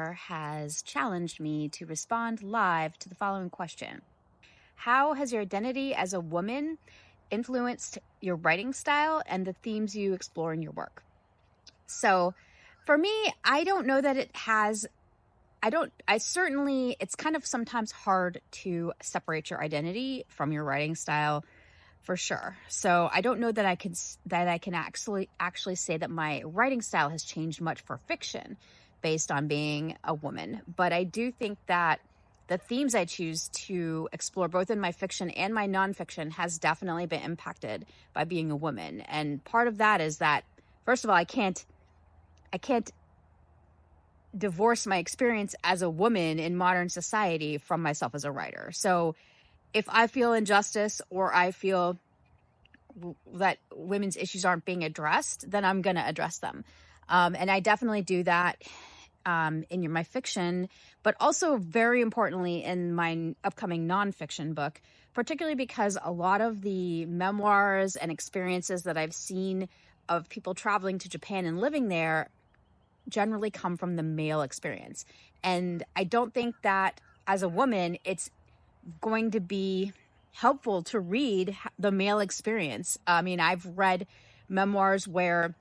editor has challenged me to respond live to the following question. How has your identity as a woman influenced your writing style and the themes you explore in your work? So for me, I don't know that it has. It's kind of sometimes hard to separate your identity from your writing style for sure. So I don't know that I can actually say that my writing style has changed much for fiction based on being a woman. But I do think that the themes I choose to explore both in my fiction and my nonfiction has definitely been impacted by being a woman. And part of that is that, first of all, I can't divorce my experience as a woman in modern society from myself as a writer. So if I feel injustice or I feel that women's issues aren't being addressed, then I'm going to address them. And I definitely do that in my fiction, but also very importantly in my upcoming nonfiction book, particularly because a lot of the memoirs and experiences that I've seen of people traveling to Japan and living there generally come from the male experience. And I don't think that as a woman, it's going to be helpful to read the male experience. I mean, I've read memoirs where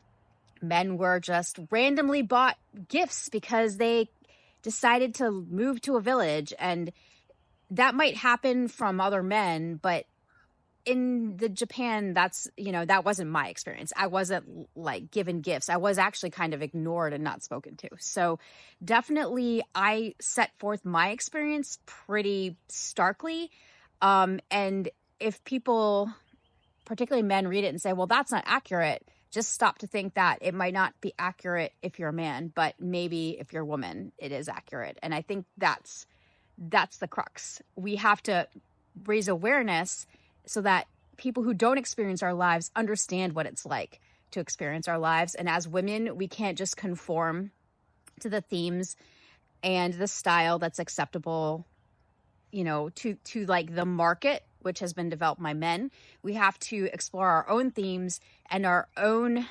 men were just randomly bought gifts because they decided to move to a village, and that might happen from other men, but in the Japan, that wasn't my experience. I wasn't like given gifts. I was actually kind of ignored and not spoken to. So definitely I set forth my experience pretty starkly. And if people, particularly men, read it and say, well, that's not accurate, just stop to think that it might not be accurate if you're a man, but maybe if you're a woman, it is accurate. And I think that's the crux. We have to raise awareness so that people who don't experience our lives understand what it's like to experience our lives. And as women, we can't just conform to the themes and the style that's acceptable, to like the market, which has been developed by men. We have to explore our own themes and our own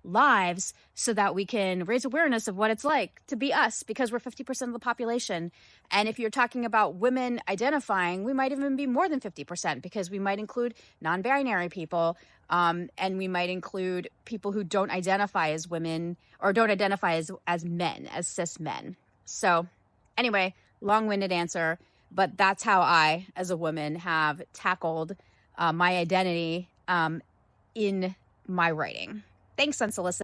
lives so that we can raise awareness of what it's like to be us, because we're 50% of the population. And if you're talking about women identifying, we might even be more than 50%, because we might include non-binary people, and we might include people who don't identify as women or don't identify as men, as cis men. So anyway, long-winded answer, but that's how I, as a woman, have tackled my identity in my writing. Thanks, Unsolicited.